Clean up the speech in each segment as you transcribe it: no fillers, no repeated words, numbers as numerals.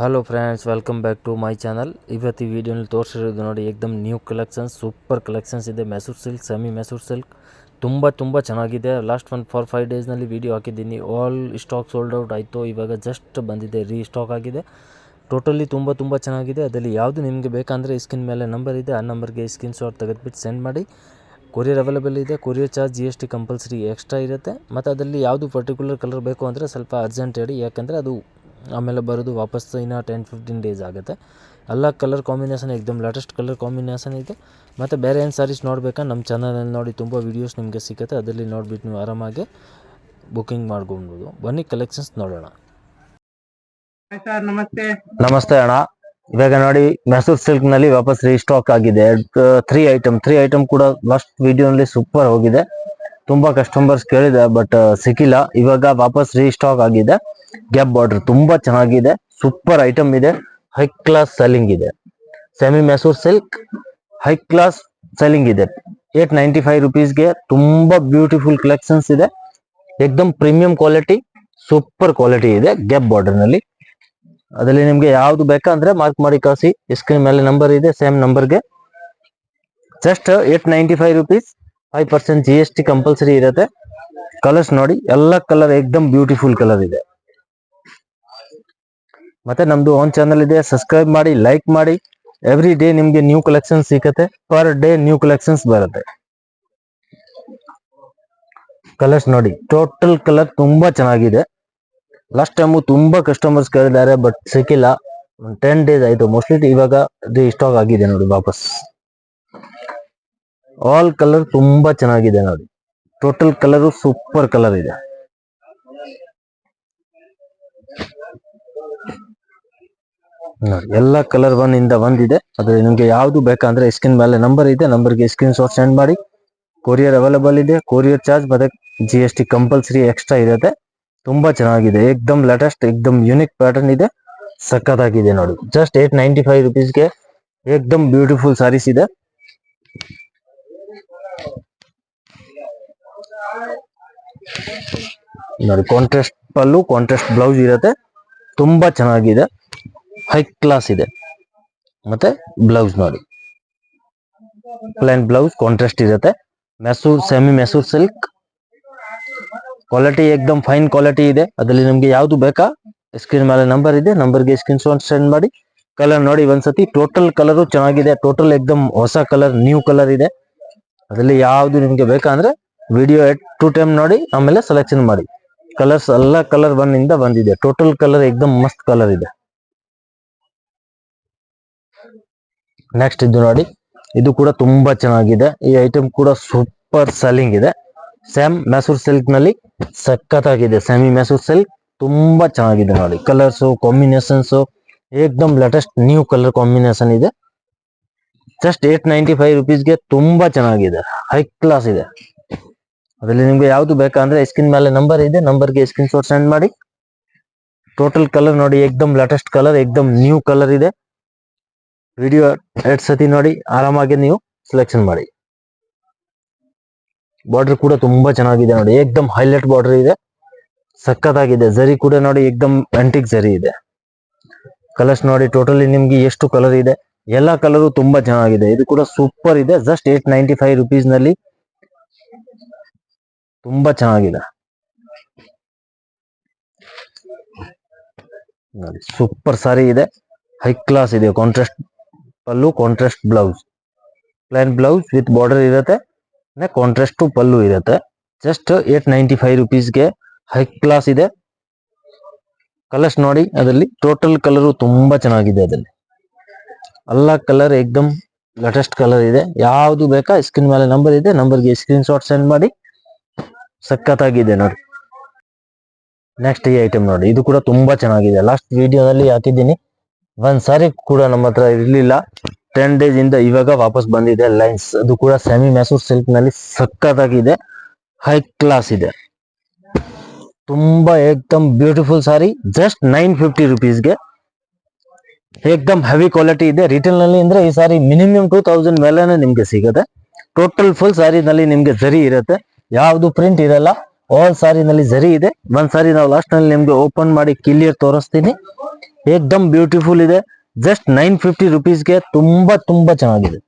Hello friends, welcome back to my channel. ಇವತ್ತು ಈ ವಿಡಿಯೋನಲ್ಲಿ ತೋರಿಸಿರೋದು ನೋಡಿ, ಏಕ್ದಮ್ ನ್ಯೂ ಕಲೆಕ್ಷನ್ಸ್, ಸೂಪರ್ ಕಲೆಕ್ಷನ್ಸ್ ಇದೆ. Mysore silk, semi Mysore silk ತುಂಬ ಚೆನ್ನಾಗಿದೆ. ಲಾಸ್ಟ್ 5 ಡೇಸ್ನಲ್ಲಿ ವೀಡಿಯೋ ಹಾಕಿದ್ದೀನಿ. ಆಲ್ ಸ್ಟಾಕ್ ಸೋಲ್ಡ್ ಔಟ್ ಆಯಿತು. ಇವಾಗ ಜಸ್ಟ್ ಬಂದಿದೆ, ರೀಸ್ಟಾಕ್ ಆಗಿದೆ. ಟೋಟಲಿ ತುಂಬ ಚೆನ್ನಾಗಿದೆ. ಅದರಲ್ಲಿ ಯಾವುದು ನಿಮಗೆ ಬೇಕಂದರೆ ಸ್ಕ್ರೀನ್ ಮೇಲೆ ನಂಬರ್ ಇದೆ, ಆ ನಂಬರ್ಗೆ ಸ್ಕ್ರೀನ್ ಶಾಟ್ ತೆಗೆದುಬಿಟ್ಟು ಸೆಂಡ್ ಮಾಡಿ. ಕೊರಿಯರ್ ಅವೈಲೇಬಲ್ ಇದೆ. Courier charge GST compulsory extra ಇರುತ್ತೆ. ಮತ್ತು ಅದರಲ್ಲಿ ಯಾವುದು ಪರ್ಟಿಕ್ಯುಲರ್ ಕಲರ್ ಬೇಕು ಅಂದರೆ ಸ್ವಲ್ಪ ಅರ್ಜೆಂಟ್ ಹೇಳಿ, ಯಾಕಂದರೆ ಅದು ಆಮೇಲೆ ಬರೋದು ವಾಪಸ್ ಇನ್ನು 10-15 ಡೇಸ್ ಆಗುತ್ತೆ. ಎಲ್ಲ ಕಲರ್ ಕಾಂಬಿನೇಷನ್ ಏಕ್ದಮ್ ಲೇಟೆಸ್ಟ್ ಕಲರ್ ಕಾಂಬಿನೇಷನ್ ಇದೆ. ಮತ್ತು ಬೇರೆ ಏನು ಸಾರೀಸ್ ನೋಡಬೇಕಾ, ನಮ್ಮ ಚಾನಲಲ್ಲಿ ನೋಡಿ ತುಂಬ ವೀಡಿಯೋಸ್ ನಿಮಗೆ ಸಿಗುತ್ತೆ. ಅದರಲ್ಲಿ ನೋಡಿಬಿಟ್ಟು ನೀವು ಆರಾಮಾಗಿ ಬುಕ್ಕಿಂಗ್ ಮಾಡ್ಕೊಬೋದು. ಬನ್ನಿ ಕಲೆಕ್ಷನ್ಸ್ ನೋಡೋಣ. ಸರ್ ನಮಸ್ತೆ. ನಮಸ್ತೆ ಅಣ್ಣ. ಇವಾಗ ನೋಡಿ, ಮೆಸೂರ್ ಸಿಲ್ಕ್ ನಲ್ಲಿ ವಾಪಸ್ ರೀಸ್ಟಾಕ್ ಆಗಿದೆ. 3 ಐಟಮ್ ಕೂಡ ಲಾಸ್ಟ್ ವಿಡಿಯೋನಲ್ಲಿ ಸೂಪರ್ ಹೋಗಿದೆ. ತುಂಬಾ ಕಸ್ಟಮರ್ಸ್ ಕೇಳಿದೆ, ಬಟ್ ಸಿಕ್ಕಿಲ್ಲ. ಇವಾಗ ವಾಪಸ್ ರೀಸ್ಟಾಕ್ ಆಗಿದೆ. ಗ್ಯಾಪ್ ಬಾರ್ಡರ್ ತುಂಬಾ ಚೆನ್ನಾಗಿದೆ. ಸೂಪರ್ ಐಟಮ್ ಇದೆ. ಹೈ ಕ್ಲಾಸ್ ಸೆಲ್ಲಿಂಗ್ ಇದೆ. Semi Mysore silk high class selling ಇದೆ. 895 ರುಪೀಸ್ಗೆ ತುಂಬಾ ಬ್ಯೂಟಿಫುಲ್ ಕಲೆಕ್ಷನ್ಸ್ ಇದೆ. ಏಕ್ದಮ್ ಪ್ರೀಮಿಯಂ ಕ್ವಾಲಿಟಿ, ಸೂಪರ್ ಕ್ವಾಲಿಟಿ ಇದೆ. ಗ್ಯಾಪ್ ಬಾರ್ಡರ್ ನಲ್ಲಿ ಅದರಲ್ಲಿ ನಿಮ್ಗೆ ಯಾವ್ದು ಬೇಕಂದ್ರೆ ಮಾರ್ಕ್ ಮಾಡಿ ಕಳಿಸಿ. ಸ್ಕ್ರೀನ್ ಮೇಲೆ ನಂಬರ್ ಇದೆ, ಸೇಮ್ ನಂಬರ್ಗೆ. Just 895 rupees. 5% GST ಕಂಪಲ್ಸರಿ ಇರುತ್ತೆ. ಕಲರ್ಸ್ ನೋಡಿ, ಎಲ್ಲ ಕಲರ್ ಏಕ್ದಮ್ ಬ್ಯೂಟಿಫುಲ್ ಕಲರ್ ಇದೆ. ಮತ್ತೆ ನಮ್ದು ಓನ್ ಚಾನಲ್ ಇದೆ, ಸಬ್ಸ್ಕ್ರೈಬ್ ಮಾಡಿ, ಲೈಕ್ ಮಾಡಿ. ಎವ್ರಿ ಡೇ ನಿಮ್ಗೆ ನ್ಯೂ ಕಲೆಕ್ಷನ್ ಸಿಗುತ್ತೆ. ಪರ್ ಡೇ ನ್ಯೂ ಕಲೆಕ್ಷನ್ಸ್ ಬರುತ್ತೆ. ಕಲರ್ಸ್ ನೋಡಿ, ಟೋಟಲ್ ಕಲರ್ ತುಂಬಾ ಚೆನ್ನಾಗಿದೆ. ಲಾಸ್ಟ್ ಟೈಮು ತುಂಬಾ ಕಸ್ಟಮರ್ಸ್ ಕೇಳಿದ್ದಾರೆ, ಬಟ್ ಸಿಕ್ಕಿಲ್ಲ. 10 ಡೇಸ್ ಆಯ್ತು ಮೋಸ್ಟ್ಲಿ. ಇವಾಗ ಸ್ಟಾಕ್ ಆಗಿದೆ ನೋಡಿ ವಾಪಸ್. ಆಲ್ ಕಲರ್ ತುಂಬಾ ಚೆನ್ನಾಗಿದೆ ನೋಡಿ. ಟೋಟಲ್ ಕಲರ್ ಸೂಪರ್ ಕಲರ್ ಇದೆ. ನೋಡಿ, ಎಲ್ಲ ಕಲರ್ ಇಂದ ಒಂದಿದೆ. ಅದ್ರಲ್ಲಿ ನಿಮ್ಗೆ ಯಾವ್ದು ಬೇಕಂದ್ರೆ ಸ್ಕ್ರೀನ್ ಮೇಲೆ ನಂಬರ್ ಇದೆ, ನಂಬರ್ಗೆ ಸ್ಕ್ರೀನ್ ಶಾಟ್ ಸೆಂಡ್ ಮಾಡಿ. ಕೊರಿಯರ್ ಅವೈಲೇಬಲ್ ಇದೆ. ಕೊರಿಯರ್ ಚಾರ್ಜ್ ಮತ್ತೆ GST ಕಂಪಲ್ಸರಿ ಎಕ್ಸ್ಟ್ರಾ ಇರುತ್ತೆ. ತುಂಬಾ ಚೆನ್ನಾಗಿದೆ. ಏಕ್ದಮ್ ಲೇಟೆಸ್ಟ್, ಏಕ್ದಮ್ ಯೂನಿಕ್ ಪ್ಯಾಟರ್ನ್ ಇದೆ. ಸಖತ್ತಾಗಿದೆ ನೋಡಿ. ಜಸ್ಟ್ 895 ರುಪೀಸ್ಗೆ ಏಕ್ದಮ್ ಬ್ಯೂಟಿಫುಲ್ ಸಾರೀಸ್ ಇದೆ. ನೋಡಿ, ಕಾಂಟ್ರಾಸ್ಟ್ ಪಲ್ಲು, ಕಾಂಟ್ರಾಸ್ಟ್ ಬ್ಲೌಸ್ ಇರುತ್ತೆ. ತುಂಬಾ ಚೆನ್ನಾಗಿದೆ. ಹೈ ಕ್ಲಾಸ್ ಇದೆ. ಮತ್ತೆ ಬ್ಲೌಸ್ ನೋಡಿ, ಪ್ಲೇನ್ ಬ್ಲೌಸ್ ಕಾಂಟ್ರಾಸ್ಟ್ ಇರುತ್ತೆ. Mysore semi Mysore silk quality ಏಕ್ದಮ್ ಫೈನ್ ಕ್ವಾಲಿಟಿ ಇದೆ. ಅದರಲ್ಲಿ ನಿಮ್ಗೆ ಯಾವ್ದು ಬೇಕಾ, ಸ್ಕ್ರೀನ್ ಮೇಲೆ ನಂಬರ್ ಇದೆ, ನಂಬರ್ಗೆ ಸ್ಕ್ರೀನ್ ಶಾಟ್ ಸೆಂಡ್ ಮಾಡಿ. ಕಲರ್ ನೋಡಿ ಒಂದ್ಸತಿ. ಟೋಟಲ್ ಕಲರು ಚೆನ್ನಾಗಿದೆ. ಟೋಟಲ್ ಏಕ್ದಮ್ ಹೊಸ ಕಲರ್, ನ್ಯೂ ಕಲರ್ ಇದೆ. ಅದರಲ್ಲಿ ಯಾವ್ದು ನಿಮ್ಗೆ ಬೇಕಂದ್ರೆ ವಿಡಿಯೋ 2 ಟೈಮ್ ನೋಡಿ, ಆಮೇಲೆ ಸೆಲೆಕ್ಷನ್ ಮಾಡಿ. ಕಲರ್ಸ್ ಎಲ್ಲ ಕಲರ್ ಇಂದ ಬಂದಿದೆ. ಟೋಟಲ್ ಕಲರ್ ಏಕ್ದಮ್ ಮಸ್ತ್ ಕಲರ್ ಇದೆ. ನೆಕ್ಸ್ಟ್ ಇದು ನೋಡಿ, ಇದು ಕೂಡ ತುಂಬಾ ಚೆನ್ನಾಗಿದೆ. ಈ ಐಟಮ್ ಕೂಡ ಸೂಪರ್ ಸೆಲ್ಲಿಂಗ್ ಇದೆ. ಸೇಮ್ ಮೆಸೂರ್ ಸಿಲ್ಕ್ ನಲ್ಲಿ ಸಖತ್ತಾಗಿದೆ. ಸೆಮಿ ಮೆಸೂರ್ ಸಿಲ್ಕ್ ತುಂಬಾ ಚೆನ್ನಾಗಿದೆ ನೋಡಿ. ಕಲರ್ಸ್ ಕಾಂಬಿನೇಷನ್ಸ್ ಏಕ್ದಮ್ ಲೇಟೆಸ್ಟ್ ನ್ಯೂ ಕಲರ್ ಕಾಂಬಿನೇಷನ್ ಇದೆ. ಜಸ್ಟ್ 895 ರುಪೀಸ್ಗೆ ತುಂಬಾ ಚೆನ್ನಾಗಿದೆ. ಹೈ ಕ್ಲಾಸ್ ಇದೆ. ಅದರಲ್ಲಿ ನಿಮ್ಗೆ ಯಾವ್ದು ಬೇಕಂದ್ರೆ ಸ್ಕ್ರೀನ್ ಮೇಲೆ ನಂಬರ್ ಇದೆ, ನಂಬರ್ಗೆ ಸ್ಕ್ರೀನ್ ಶಾಟ್ ಸೆಂಡ್ ಮಾಡಿ. ಟೋಟಲ್ ಕಲರ್ ನೋಡಿ, ಏಕ್ದಮ್ ಲೇಟೆಸ್ಟ್ ಕಲರ್, ಏಕ್ದಮ್ ನ್ಯೂ ಕಲರ್ ಇದೆ. ವಿಡಿಯೋ 2 ಸತಿ ನೋಡಿ, ಆರಾಮಾಗಿ ನೀವು ಸೆಲೆಕ್ಷನ್ ಮಾಡಿ. ಬಾರ್ಡರ್ ಕೂಡ ತುಂಬಾ ಚೆನ್ನಾಗಿದೆ ನೋಡಿ. ಏಕ್ದಮ್ ಹೈಲೈಟ್ ಬಾರ್ಡರ್ ಇದೆ. ಸಖತ್ತಾಗಿದೆ. ಜರಿ ಕೂಡ ನೋಡಿ, ಏಕ್ದಮ್ ಆಂಟಿಕ್ ಜರಿ ಇದೆ. ಕಲರ್ಸ್ ನೋಡಿ, ಟೋಟಲಿ ನಿಮ್ಗೆ ಎಷ್ಟು ಕಲರ್ ಇದೆ, ಎಲ್ಲಾ ಕಲರು ತುಂಬಾ ಚೆನ್ನಾಗಿದೆ. ಇದು ಕೂಡ ಸೂಪರ್ ಇದೆ. ಜಸ್ಟ್ 895 ರುಪೀಸ್ ನಲ್ಲಿ ತುಂಬಾ ಚೆನ್ನಾಗಿದೆ ನೋಡಿ. ಸೂಪರ್ ಸಾರಿ ಇದೆ. ಹೈ ಕ್ಲಾಸ್ ಇದೆ. Contrast pallu, contrast blouse, plain blouse with border ಇರುತ್ತೆ. ಕಾಂಟ್ರಾಸ್ಟ್ ಪಲ್ಲು ಇರುತ್ತೆ. ಜಸ್ಟ್ 895 ರುಪೀಸ್ಗೆ ಹೈ ಕ್ಲಾಸ್ ಇದೆ. ಕಲರ್ಸ್ ನೋಡಿ, ಅದರಲ್ಲಿ ಟೋಟಲ್ ಕಲರು ತುಂಬಾ ಚೆನ್ನಾಗಿದೆ. ಅದರಲ್ಲಿ ಎಲ್ಲ ಕಲರ್ ಏಕ್ದಮ್ ಲೇಟೆಸ್ಟ್ ಕಲರ್ ಇದೆ. ಯಾವ್ದು ಬೇಕಾ ಸ್ಕ್ರೀನ್ ಮೇಲೆ ನಂಬರ್ ಇದೆ, ನಂಬರ್ಗೆ ಸ್ಕ್ರೀನ್ ಶಾಟ್ ಸೆಂಡ್ ಮಾಡಿ. ಸಖತ್ತಾಗಿದೆ ನೋಡಿ. ನೆಕ್ಸ್ಟ್ ಈ ಐಟಮ್ ನೋಡಿ, ಇದು ಕೂಡ ತುಂಬಾ ಚೆನ್ನಾಗಿದೆ. ಲಾಸ್ಟ್ ವಿಡಿಯೋದಲ್ಲಿ ಹಾಕಿದ್ದೀನಿ. ಒಂದ್ ಸಾರಿ ಕೂಡ ನಮ್ಮ ಹತ್ರ ಇರ್ಲಿಲ್ಲ. 10 ಡೇಸ್ ಇಂದ ಇವಾಗ ವಾಪಸ್ ಬಂದಿದೆ ಲೈನ್ಸ್. ಅದು ಕೂಡ ಸೆಮಿ ಮೆಸೂರ್ ಸಿಲ್ಕ್ ನಲ್ಲಿ ಸಖತ್ತಾಗಿದೆ. ಹೈ ಕ್ಲಾಸ್ ಇದೆ. ತುಂಬಾ ಏಕ್ದಮ್ ಬ್ಯೂಟಿಫುಲ್ ಸಾರಿ. ಜಸ್ಟ್ 950 ರುಪೀಸ್ಗೆ ಏಕ್ದಮ್ ಹೆವಿ ಕ್ವಾಲಿಟಿ ಇದೆ. ರಿಟೇಲ್ ನಲ್ಲಿ ಅಂದ್ರೆ ಈ ಸಾರಿ ಮಿನಿಮಮ್ 2000 ಮೇಲೆನೆ ನಿಮ್ಗೆ ಸಿಗುತ್ತೆ. ಟೋಟಲ್ ಫುಲ್ ಸಾರಿ ನಲ್ಲಿ ನಿಮ್ಗೆ ಜರಿ ಇರುತ್ತೆ. ಯಾವ್ದು ಪ್ರಿಂಟ್ ಇರಲ್ಲ. ಆಲ್ ಸಾರಿ ನಲ್ಲಿ ಜರಿ ಇದೆ. ಒಂದ್ ಸಾರಿ ನಾವು ಲಾಸ್ಟ್ ನಲ್ಲಿ ನಿಮ್ಗೆ ಓಪನ್ ಮಾಡಿ ಕ್ಲಿಯರ್ ತೋರಿಸ್ತೀನಿ. ಏಕ್ದಮ್ ಬ್ಯೂಟಿಫುಲ್ ಇದೆ. ಜಸ್ಟ್ 950 ರುಪೀಸ್ಗೆ ತುಂಬಾ ಚೆನ್ನಾಗಿದೆ.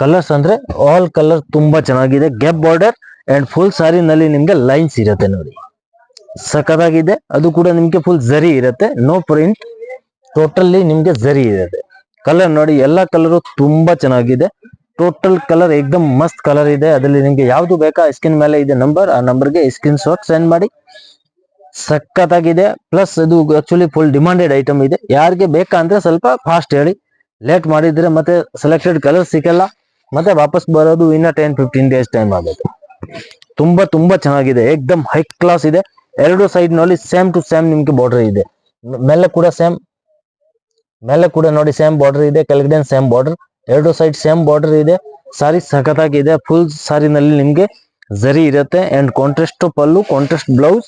ಕಲರ್ಸ್ ಅಂದ್ರೆ ಆಲ್ ಕಲರ್ ತುಂಬಾ ಚೆನ್ನಾಗಿದೆ. ಗ್ಯಾಪ್ ಬಾರ್ಡರ್ ಅಂಡ್ ಫುಲ್ ಸಾರಿ ನಲ್ಲಿ ನಿಮ್ಗೆ ಲೈನ್ಸ್ ಇರುತ್ತೆ ನೋಡಿ, ಸಖತ್ತಾಗಿದೆ. ಅದು ಕೂಡ ನಿಮ್ಗೆ ಫುಲ್ ಜರಿ ಇರುತ್ತೆ, ನೋ ಪ್ರಿಂಟ್, ಟೋಟಲಿ ನಿಮ್ಗೆ ಜರಿ ಇರುತ್ತೆ. ಕಲರ್ ನೋಡಿ, ಎಲ್ಲಾ ಕಲರು ತುಂಬಾ ಚೆನ್ನಾಗಿದೆ. ಟೋಟಲ್ ಕಲರ್ ಏಕ್ದಮ್ ಮಸ್ತ್ ಕಲರ್ ಇದೆ. ಅದರಲ್ಲಿ ನಿಮ್ಗೆ ಯಾವ್ದು ಬೇಕಾ ಸ್ಕ್ರೀನ್ ಮೇಲೆ ಇದೆ ನಂಬರ್, ಆ ನಂಬರ್ಗೆ ಸ್ಕ್ರೀನ್ ಶಾಟ್ ಸೆಂಡ್ ಮಾಡಿ. ಸಖತ್ತಾಗಿದೆ. ಪ್ಲಸ್ ಇದು ಆಕ್ಚುಲಿ ಫುಲ್ ಡಿಮಾಂಡೆಡ್ ಐಟಮ್ ಇದೆ. ಯಾರಿಗೆ ಬೇಕಾ ಅಂದ್ರೆ ಸ್ವಲ್ಪ ಫಾಸ್ಟ್ ಹೇಳಿ, ಲೇಟ್ ಮಾಡಿದ್ರೆ ಮತ್ತೆ ಸೆಲೆಕ್ಟೆಡ್ ಕಲರ್ ಸಿಗಲ್ಲ, ಮತ್ತೆ ವಾಪಸ್ ಬರೋದು ಇನ್ನ 10-15 ಡೇಸ್ ಟೈಮ್ ಆಗುತ್ತೆ. ತುಂಬಾ ಚೆನ್ನಾಗಿದೆ. ಏಕ್ದಮ್ ಹೈ ಕ್ಲಾಸ್ ಇದೆ. ಎರಡು ಸೈಡ್ ನಲ್ಲಿ ಸೇಮ್ ಟು ಸೇಮ್ ನಿಮ್ಗೆ ಬಾರ್ಡರ್ ಇದೆ. ಮೇಲೆ ಕೂಡ ನೋಡಿ ಸೇಮ್ ಬಾರ್ಡರ್ ಇದೆ, ಕೆಳಗಡೆ ಸೇಮ್ ಬಾರ್ಡರ್, ಎರಡು ಸೈಡ್ ಸೇಮ್ ಬಾರ್ಡರ್ ಇದೆ. ಸಾರಿ ಸಖತ್ತಾಗಿದೆ. ಫುಲ್ ಸಾರಿನಲ್ಲಿ ನಿಮ್ಗೆ ಜರಿ ಇರುತ್ತೆ and contrast pallu, contrast blouse,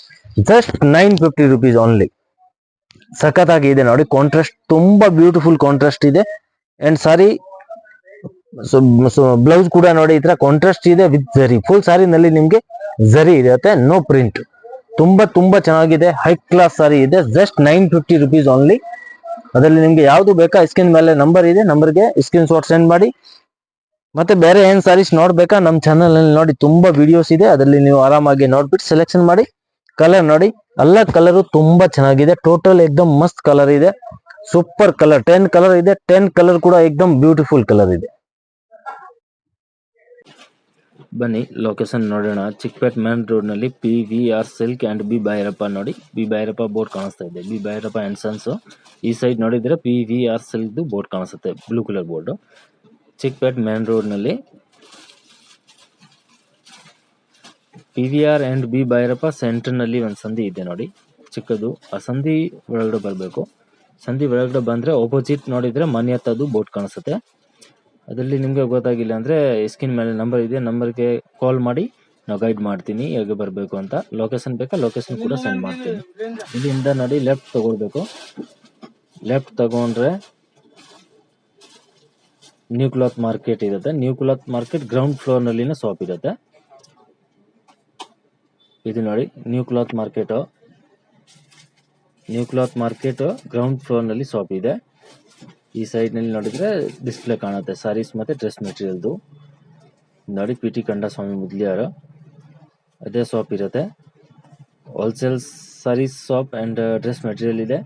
just 950 rupees only. ಸಖತ್ತಾಗಿದೆ ನೋಡಿ. ಕಾಂಟ್ರಾಸ್ಟ್ ತುಂಬಾ ಬ್ಯೂಟಿಫುಲ್ ಕಾಂಟ್ರಾಸ್ಟ್ ಇದೆ. ಅಂಡ್ ಸಾರಿ ಬ್ಲೌಸ್ ಕೂಡ ನೋಡಿ ಈ ತರ ಕಾಂಟ್ರಾಸ್ಟ್ ಇದೆ ವಿತ್ ಜರಿ. ಫುಲ್ ಸಾರಿನಲ್ಲಿ ನಿಮ್ಗೆ ಜರಿ ಇರುತ್ತೆ, ನೋ ಪ್ರಿಂಟ್. ತುಂಬಾ ಚೆನ್ನಾಗಿದೆ. ಹೈ ಕ್ಲಾಸ್ ಸಾರಿ ಇದೆ. Just 950 rupees only. ಅದರಲ್ಲಿ ನಿಮ್ಗೆ ಯಾವ್ದು ಬೇಕಾ ಸ್ಕ್ರೀನ್ ಮೇಲೆ ನಂಬರ್ ಇದೆ, ನಂಬರ್ಗೆ ಸ್ಕ್ರೀನ್ ಶಾಟ್ ಸೆಂಡ್ ಮಾಡಿ. ಮತ್ತೆ ಬೇರೆ ಏನ್ ಸಾರೀಸ್ ನೋಡ್ಬೇಕಾ ನಮ್ಮ ಚಾನಲ್ ನಲ್ಲಿ ನೋಡಿ, ತುಂಬಾ ವಿಡಿಯೋಸ್ ಇದೆ, ಅದರಲ್ಲಿ ನೀವು ಆರಾಮಾಗಿ ನೋಡ್ಬಿಟ್ಟು ಸೆಲೆಕ್ಷನ್ ಮಾಡಿ. ಕಲರ್ ನೋಡಿ, ಎಲ್ಲ ಕಲರ್ ತುಂಬಾ ಚೆನ್ನಾಗಿದೆ. ಟೋಟಲ್ ಏಕ್ದಮ್ ಮಸ್ತ್ ಕಲರ್ ಇದೆ, ಸೂಪರ್ ಕಲರ್. 10 ಕಲರ್ ಇದೆ, 10 ಕಲರ್ ಕೂಡ ಏಕ್ದಮ್ ಬ್ಯೂಟಿಫುಲ್ ಕಲರ್ ಇದೆ. ಬನ್ನಿ ಲೊಕೇಶನ್ ನೋಡೋಣ. ಚಿಕ್ಕಪೇಟ್ ಮೇನ್ ರೋಡ್ ನಲ್ಲಿ PVR silk and B Bhyrappa ನೋಡಿ, ಬಿ ಭೈರಪ್ಪ ಬೋರ್ಡ್ ಕಾಣಿಸ್ತಾ ಇದೆ, ಬಿ ಭೈರಪ್ಪ ಅಂಡ್ ಸನ್ಸ್. ಈ ಸೈಡ್ ನೋಡಿದ್ರೆ PVR ಸಿಲ್ಕ್ ಬೋರ್ಡ್ ಕಾಣಿಸುತ್ತೆ, blue colour board. Chickpet main road ನಲ್ಲಿ PVR and B Bhyrappa centre ನಲ್ಲಿ ಒಂದು ಸಂಧಿ ಇದೆ ನೋಡಿ, ಚಿಕ್ಕದು. ಆ ಸಂಧಿ ಒಳಗಡೆ ಬರಬೇಕು. ಸಂಧಿ ಒಳಗಡೆ ಬಂದ್ರೆ ಆಪೋಸಿಟ್ ನೋಡಿದ್ರೆ ಮನೆ ಹತ್ತದು ಬೋರ್ಡ್ ಕಾಣಿಸುತ್ತೆ. ಅದರಲ್ಲಿ ನಿಮ್ಗೆ ಗೊತ್ತಾಗಿಲ್ಲ ಅಂದ್ರೆ ಸ್ಕ್ರೀನ್ ಮೇಲೆ ನಂಬರ್ ಇದೆ, ನಂಬರ್ಗೆ ಕಾಲ್ ಮಾಡಿ, ನಾವು ಗೈಡ್ ಮಾಡ್ತೀನಿ ಹೇಗೆ ಬರಬೇಕು ಅಂತ. ಲೊಕೇಶನ್ ಬೇಕಾ ಲೊಕೇಶನ್ ಕೂಡ ಸೆಂಡ್ ಮಾಡ್ತೀನಿ. ಇಲ್ಲಿಂದ ನೋಡಿ ಲೆಫ್ಟ್ ತಗೊಳ್ಬೇಕು. ಲೆಫ್ಟ್ ತಗೊಂಡ್ರೆ ನ್ಯೂ ಕ್ಲಾತ್ ಮಾರ್ಕೆಟ್ ಇರುತ್ತೆ. New cloth market ground floor ನಲ್ಲಿನ ಶಾಪ್ ಇರುತ್ತೆ. ಇದು ನೋಡಿ new cloth market. New cloth market ground floor ನಲ್ಲಿ ಶಾಪ್ ಇದೆ. ಈ ಸೈಡ್ ನಲ್ಲಿ ನೋಡಿದ್ರೆ ಡಿಸ್ಪ್ಲೇ ಕಾಣುತ್ತೆ ಸಾರೀಸ್ ಮತ್ತೆ ಡ್ರೆಸ್ ಮೆಟೀರಿಯಲ್ದು ನೋಡಿ. PT ಕಂಡಸ್ವಾಮಿ ಮುದ್ಲಿಯಾರ ಅದೇ ಶಾಪ್ ಇರುತ್ತೆ. Wholesale sarees shop and dress material ಇದೆ.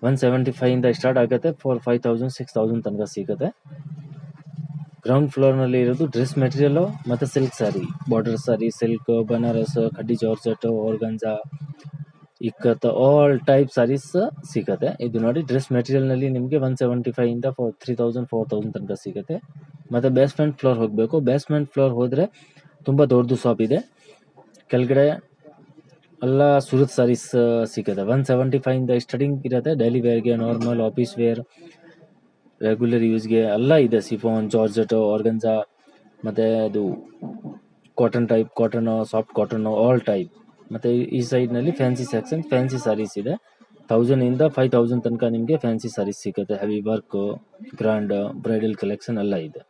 175 ಇಂದ ಸ್ಟಾರ್ಟ್ ಆಗುತ್ತೆ, 4,000 6,000 ತನಕ ಸಿಗುತ್ತೆ. ಗ್ರೌಂಡ್ ಫ್ಲೋರ್ ನಲ್ಲಿ ಇರೋದು ಡ್ರೆಸ್ ಮೆಟೀರಿಯಲ್ ಮತ್ತೆ silk sari, border sari, silk, Banaras, khaddi georgette, organza, ikat, all type saris ಸಿಗುತ್ತೆ. ಇದು ನೋಡಿ ಡ್ರೆಸ್ ಮೆಟೀರಿಯಲ್ ನಲ್ಲಿ ನಿಮಗೆ 175 ಇಂದ 3,000 4,000 ತನಕ ಸಿಗುತ್ತೆ. ಮತ್ತೆ ಬೇಸ್ಮೆಂಟ್ ಫ್ಲೋರ್ ಹೋಗಬೇಕು. ಬೇಸ್ಮೆಂಟ್ ಫ್ಲೋರ್ ಹೋದ್ರೆ ತುಂಬಾ ದೊಡ್ಡದು ಶಾಪ್ ಇದೆ. ಕೆಳಗಡೆ ಎಲ್ಲ ಸೂರತ್ ಸಾರೀಸ್ ಸಿಗುತ್ತೆ. 175 ಇಂದ ಸ್ಟಾರ್ಟಿಂಗ್ ಇರುತ್ತೆ. ಡೈಲಿ ವೇರ್ಗೆ, ನಾರ್ಮಲ್ ಆಫೀಸ್ ವೇರ್, ರೆಗ್ಯುಲರ್ ಯೂಸ್ಗೆ ಎಲ್ಲ ಇದೆ. ಸಿಫಾನ್, ಜಾರ್ಜೆಟ್, ಆರ್ಗಂಜಾ, ಮತ್ತೆ ಅದು cotton type, cotton, soft cotton, all type. ಮತ್ತೆ ಈ ಸೈಡ್ ನಲ್ಲಿ ಫ್ಯಾನ್ಸಿ ಸೆಕ್ಷನ್, ಫ್ಯಾನ್ಸಿ ಸಾರೀಸ್ ಇದೆ. 1000 ಇಂದ 5,000 ತನಕ ನಿಮಗೆ ಫ್ಯಾನ್ಸಿ ಸಾರೀಸ್ ಸಿಗುತ್ತೆ. Heavy work, grand, bridal collection ಎಲ್ಲ ಇದೆ.